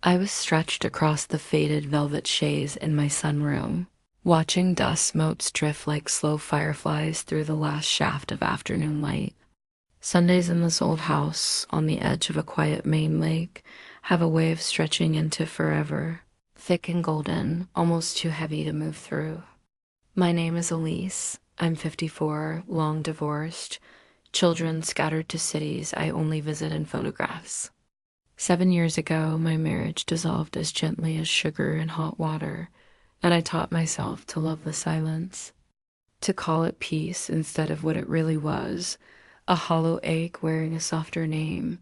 I was stretched across the faded velvet chaise in my sunroom, watching dust motes drift like slow fireflies through the last shaft of afternoon light. Sundays in this old house on the edge of a quiet Maine lake have a way of stretching into forever, thick and golden, almost too heavy to move through. My name is Elise. I'm 54, long divorced, children scattered to cities I only visit in photographs. 7 years ago, my marriage dissolved as gently as sugar in hot water, and I taught myself to love the silence, to call it peace instead of what it really was, a hollow ache wearing a softer name.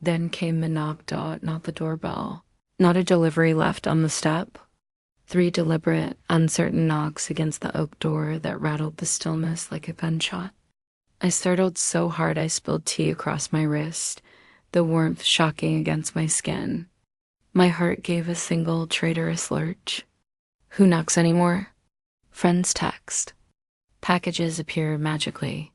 Then came the knock dot, not the doorbell, not a delivery left on the step. 3 deliberate, uncertain knocks against the oak door that rattled the stillness like a gunshot. I startled so hard I spilled tea across my wrist, the warmth shocking against my skin. My heart gave a single traitorous lurch. Who knocks anymore? Friends text. Packages appear magically.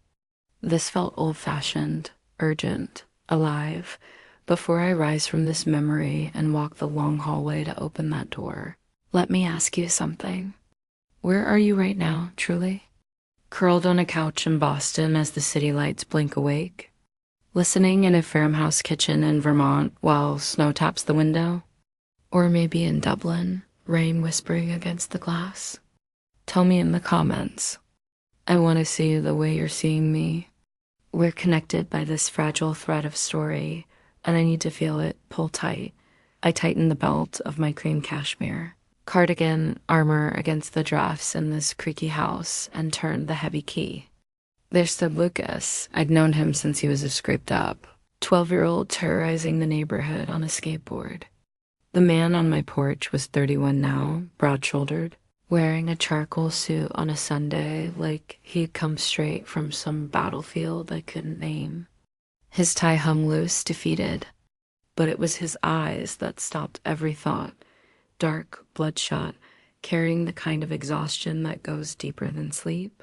This felt old-fashioned, urgent, alive, before I rise from this memory and walk the long hallway to open that door. Let me ask you something. Where are you right now, truly? Curled on a couch in Boston as the city lights blink awake? Listening in a farmhouse kitchen in Vermont while snow taps the window? Or maybe in Dublin, rain whispering against the glass? Tell me in the comments. I want to see the way you're seeing me. We're connected by this fragile thread of story, and I need to feel it pull tight. I tighten the belt of my cream cashmere, cardigan armor against the drafts in this creaky house, and turned the heavy key. There stood Lucas. I'd known him since he was a scraped up 12-year-old terrorizing the neighborhood on a skateboard. The man on my porch was 31 now, broad-shouldered, wearing a charcoal suit on a Sunday like he'd come straight from some battlefield I couldn't name. His tie hung loose, defeated, but it was his eyes that stopped every thought, dark, bloodshot, carrying the kind of exhaustion that goes deeper than sleep.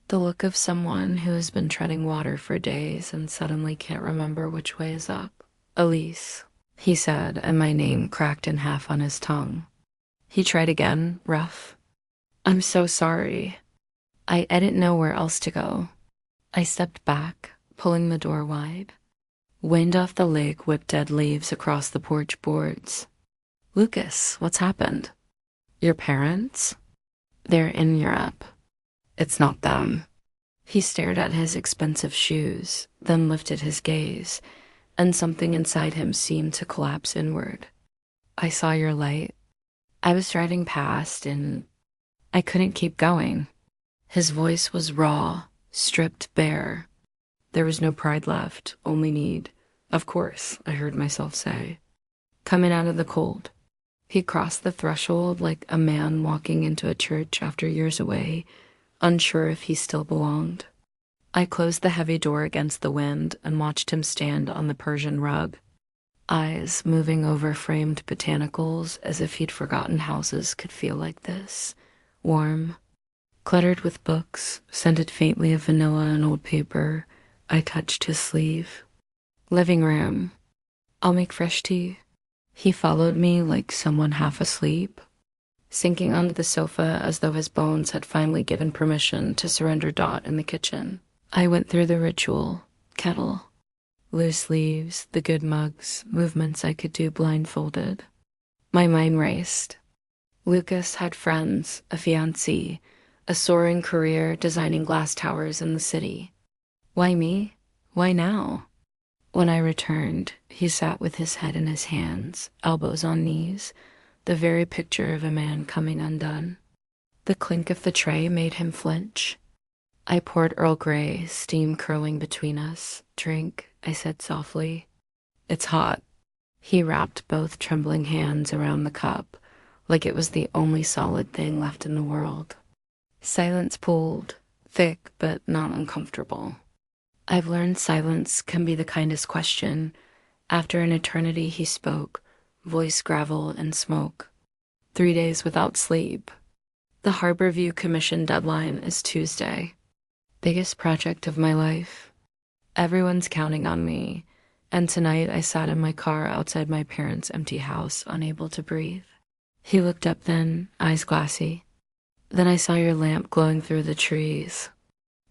The look of someone who has been treading water for days and suddenly can't remember which way is up. Elise, he said, and my name cracked in half on his tongue. He tried again, rough. I'm so sorry. I didn't know where else to go. I stepped back, pulling the door wide. Wind off the lake whipped dead leaves across the porch boards. Lucas, what's happened? Your parents? They're in Europe. It's not them. He stared at his expensive shoes, then lifted his gaze, and something inside him seemed to collapse inward. I saw your light. I was driving past, and I couldn't keep going. His voice was raw, stripped bare. There was no pride left, only need. Of course, I heard myself say. Coming out of the cold. He crossed the threshold like a man walking into a church after years away, unsure if he still belonged. I closed the heavy door against the wind and watched him stand on the Persian rug, eyes moving over framed botanicals as if he'd forgotten houses could feel like this, warm, cluttered with books, scented faintly of vanilla and old paper. I touched his sleeve. Living room. I'll make fresh tea. He followed me like someone half asleep, sinking onto the sofa as though his bones had finally given permission to surrender Dot in the kitchen. I went through the ritual, kettle, loose leaves, the good mugs, movements I could do blindfolded. My mind raced. Lucas had friends, a fiancé, a soaring career designing glass towers in the city. Why me? Why now? When I returned, he sat with his head in his hands, elbows on knees, the very picture of a man coming undone. The clink of the tray made him flinch. I poured Earl Grey, steam curling between us. Drink, I said softly. It's hot. He wrapped both trembling hands around the cup, like it was the only solid thing left in the world. Silence pulled, thick but not uncomfortable. I've learned silence can be the kindest question. After an eternity he spoke, voice gravel and smoke. 3 days without sleep. The Harborview Commission deadline is Tuesday. Biggest project of my life. Everyone's counting on me. And tonight I sat in my car outside my parents' empty house, unable to breathe. He looked up then, eyes glassy. Then I saw your lamp glowing through the trees.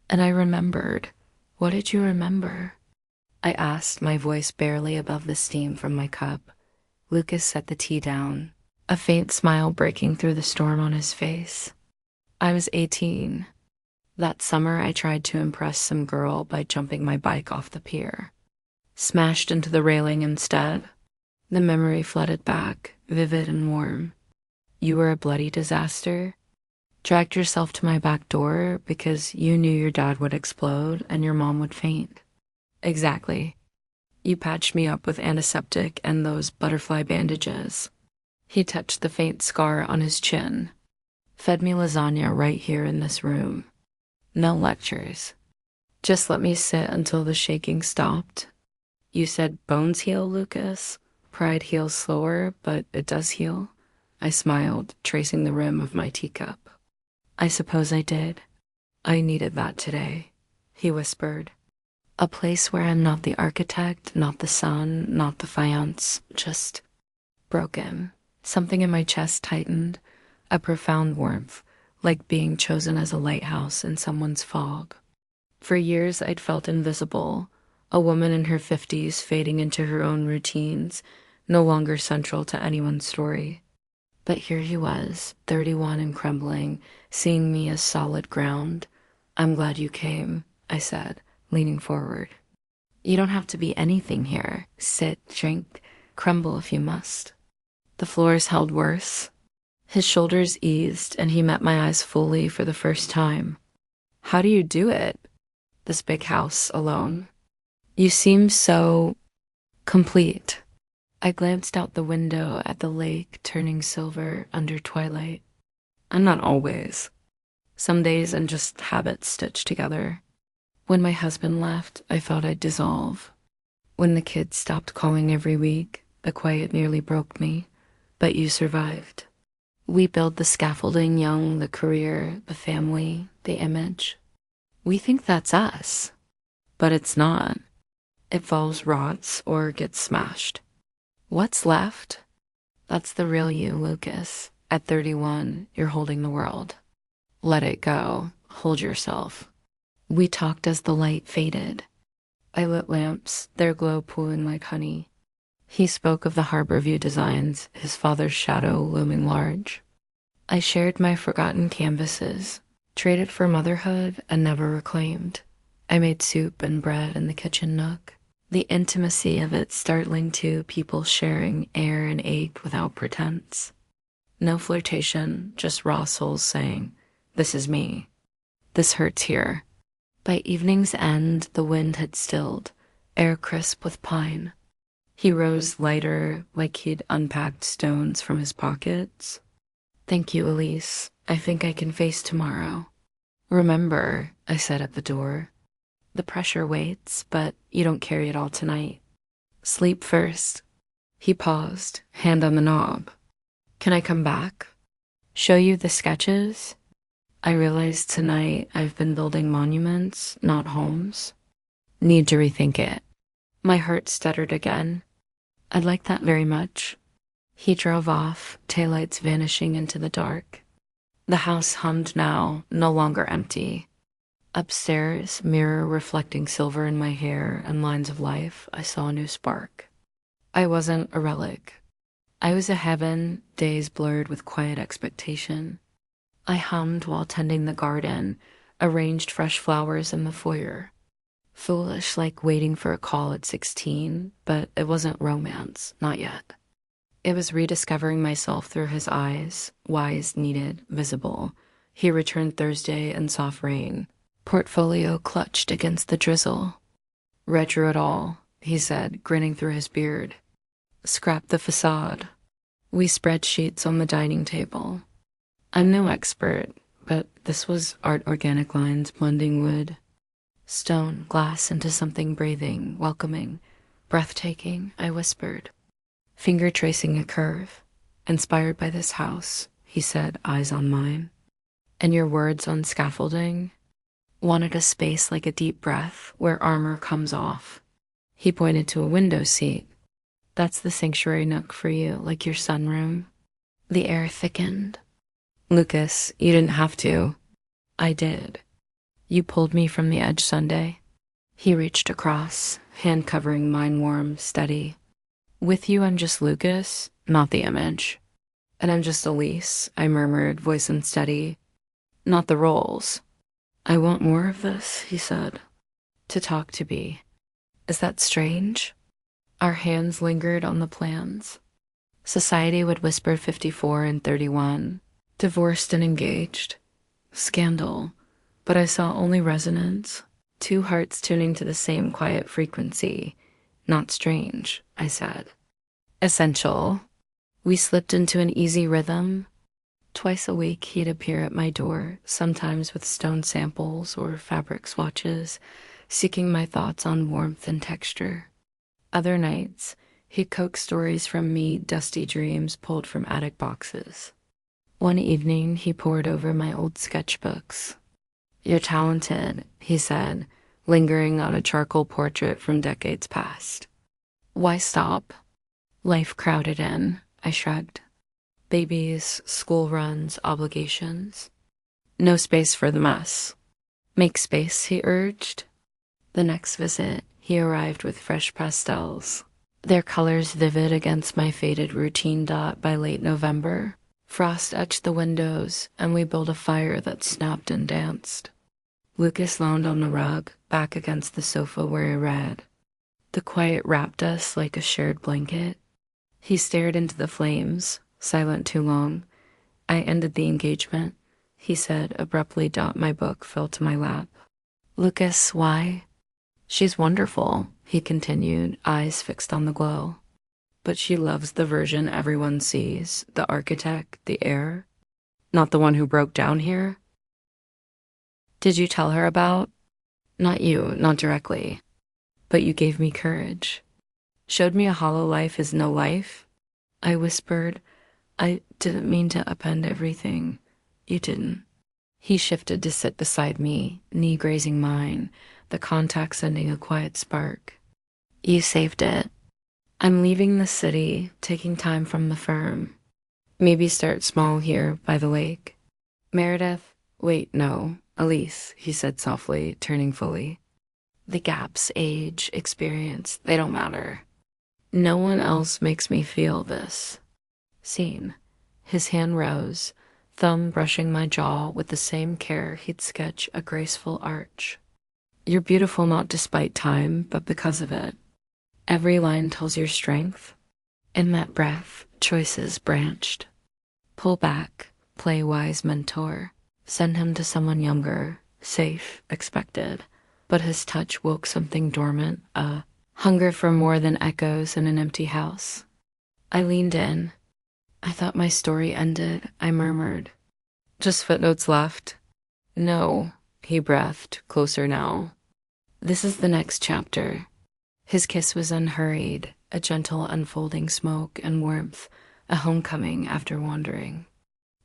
And I remembered. What did you remember? I asked, my voice barely above the steam from my cup. Lucas set the tea down, a faint smile breaking through the storm on his face. I was 18. That summer I tried to impress some girl by jumping my bike off the pier. Smashed into the railing instead. The memory flooded back, vivid and warm. You were a bloody disaster. Dragged yourself to my back door because you knew your dad would explode and your mom would faint. Exactly. You patched me up with antiseptic and those butterfly bandages. He touched the faint scar on his chin. Fed me lasagna right here in this room. No lectures. Just let me sit until the shaking stopped. You said bones heal, Lucas. Pride heals slower, but it does heal. I smiled, tracing the rim of my teacup. I suppose I did. I needed that today, he whispered. A place where I'm not the architect, not the sun, not the faience, just broken. Something in my chest tightened, a profound warmth, like being chosen as a lighthouse in someone's fog. For years I'd felt invisible, a woman in her 50s fading into her own routines, no longer central to anyone's story. But here he was, 31 and crumbling, seeing me as solid ground. I'm glad you came, I said, leaning forward. You don't have to be anything here. Sit, drink, crumble if you must. The floors held worse. His shoulders eased, and he met my eyes fully for the first time. How do you do it? This big house alone. You seem so complete. I glanced out the window at the lake turning silver under twilight. I'm not always. Some days I'm just habits stitched together. When my husband left, I thought I'd dissolve. When the kids stopped calling every week, the quiet nearly broke me. But you survived. We build the scaffolding young, the career, the family, the image. We think that's us. But it's not. It falls, rots, or gets smashed. What's left? That's the real you, Lucas. At 31, you're holding the world. Let it go. Hold yourself. We talked as the light faded. I lit lamps, their glow pooling like honey. He spoke of the harbor view designs, his father's shadow looming large. I shared my forgotten canvases, traded for motherhood and never reclaimed. I made soup and bread in the kitchen nook. The intimacy of it startling to people sharing air and ache without pretense. No flirtation, just raw souls saying, this is me. This hurts here. By evening's end, the wind had stilled, air crisp with pine. He rose lighter, like he'd unpacked stones from his pockets. Thank you, Elise. I think I can face tomorrow. Remember, I said at the door. The pressure waits, but you don't carry it all tonight. Sleep first. He paused, hand on the knob. Can I come back? Show you the sketches? I realized tonight I've been building monuments, not homes. Need to rethink it. My heart stuttered again. I'd like that very much. He drove off, taillights vanishing into the dark. The house hummed now, no longer empty. Upstairs, mirror reflecting silver in my hair and lines of life, I saw a new spark. I wasn't a relic. I was a heaven, days blurred with quiet expectation. I hummed while tending the garden, arranged fresh flowers in the foyer. Foolish, like waiting for a call at 16, but it wasn't romance, not yet. It was rediscovering myself through his eyes, wise, needed, visible. He returned Thursday in soft rain. Portfolio clutched against the drizzle. Read through it all, he said, grinning through his beard. Scrap the facade. We spread sheets on the dining table. I'm no expert, but this was art organic lines blending wood. Stone, glass into something breathing, welcoming, breathtaking, I whispered. Finger tracing a curve. Inspired by this house, he said, eyes on mine. And your words on scaffolding? Wanted a space like a deep breath where armor comes off. He pointed to a window seat. That's the sanctuary nook for you, like your sunroom. The air thickened. Lucas, you didn't have to. I did. You pulled me from the edge Sunday. He reached across, hand covering mine warm, steady. With you, I'm just Lucas, not the image. And I'm just Elise, I murmured, voice unsteady. Not the roles. I want more of this, he said. To talk to be. Is that strange? Our hands lingered on the plans. Society would whisper 54 and 31, divorced and engaged. Scandal. But I saw only resonance, two hearts tuning to the same quiet frequency. Not strange, I said. Essential. We slipped into an easy rhythm. Twice a week he'd appear at my door, sometimes with stone samples or fabric swatches, seeking my thoughts on warmth and texture. Other nights, he'd coax stories from me, dusty dreams pulled from attic boxes. One evening, he pored over my old sketchbooks. You're talented, he said, lingering on a charcoal portrait from decades past. Why stop? Life crowded in, I shrugged. Babies, school runs, obligations. No space for the mess. Make space, he urged. The next visit, he arrived with fresh pastels, their colors vivid against my faded routine dot by late November. Frost etched the windows, and we built a fire that snapped and danced. Lucas lounged on the rug, back against the sofa where I read. The quiet wrapped us like a shared blanket. He stared into the flames, silent too long. I ended the engagement, he said abruptly. My book fell to my lap. Lucas, why? She's wonderful, he continued, eyes fixed on the glow. But she loves the version everyone sees, the architect, the heir. Not the one who broke down here? Did you tell her about? Not you, not directly. But you gave me courage. Showed me a hollow life is no life. I whispered, I didn't mean to upend everything. You didn't. He shifted to sit beside me, knee grazing mine, the contact sending a quiet spark. You saved it. I'm leaving the city, taking time from the firm. Maybe start small here by the lake. Meredith, wait, no. Elise, he said softly, turning fully. The gaps, age, experience, they don't matter. No one else makes me feel this. Seen. His hand rose, thumb brushing my jaw with the same care he'd sketch a graceful arch. You're beautiful not despite time, but because of it. Every line tells your strength. In that breath, choices branched. Pull back, play wise mentor. Send him to someone younger, safe, expected. But his touch woke something dormant, a hunger for more than echoes in an empty house. I leaned in. I thought my story ended, I murmured. Just footnotes left. No, he breathed, closer now. This is the next chapter. His kiss was unhurried, a gentle unfolding smoke and warmth, a homecoming after wandering.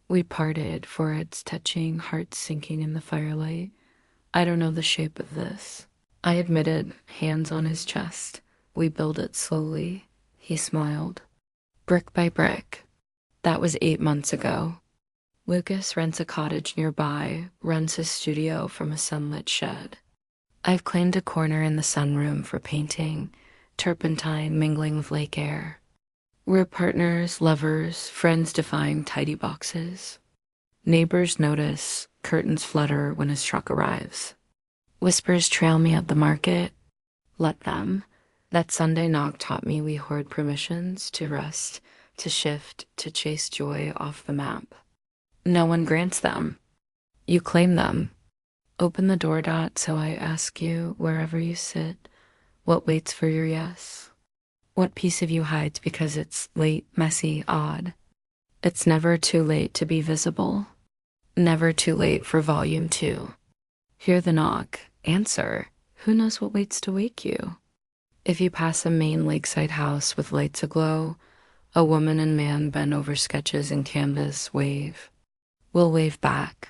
We parted, foreheads touching, hearts sinking in the firelight. I don't know the shape of this. I admitted, hands on his chest. We build it slowly. He smiled. Brick by brick. That was 8 months ago. Lucas rents a cottage nearby, runs his studio from a sunlit shed. I've claimed a corner in the sunroom for painting, turpentine mingling with lake air. We're partners, lovers, friends defying tidy boxes. Neighbors notice, curtains flutter when his truck arrives. Whispers trail me at the market. Let them. That Sunday knock taught me we hoard permissions to rest, to shift, to chase joy off the map. No one grants them. You claim them. Open the door dot so I ask you, wherever you sit, what waits for your yes? What piece of you hides because it's late, messy, odd? It's never too late to be visible. Never too late for volume 2. Hear the knock. Answer. Who knows what waits to wake you? If you pass a Maine lakeside house with lights aglow, a woman and man bend over sketches and canvas, wave. We'll wave back.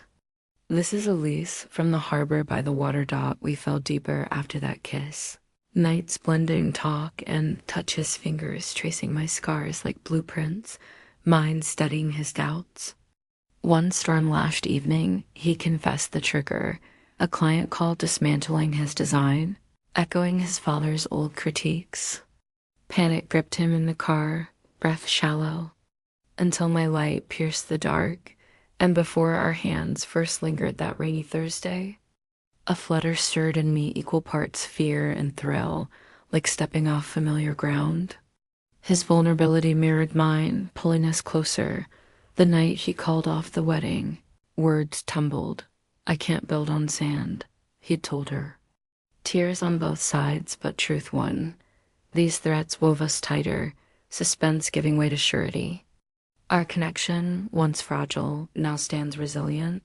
This is Elise from the harbor by the water dot. We fell deeper after that kiss. Nights blending talk and touch, his fingers tracing my scars like blueprints, mine studying his doubts. One storm-lashed evening, he confessed the trigger, a client call dismantling his design, echoing his father's old critiques. Panic gripped him in the car, breath shallow, until my light pierced the dark, and before our hands first lingered that rainy Thursday, a flutter stirred in me, equal parts fear and thrill, like stepping off familiar ground. His vulnerability mirrored mine, pulling us closer. The night he called off the wedding, words tumbled. "I can't build on sand," he'd told her. Tears on both sides, but truth won. These threats wove us tighter, suspense giving way to surety. Our connection, once fragile, now stands resilient.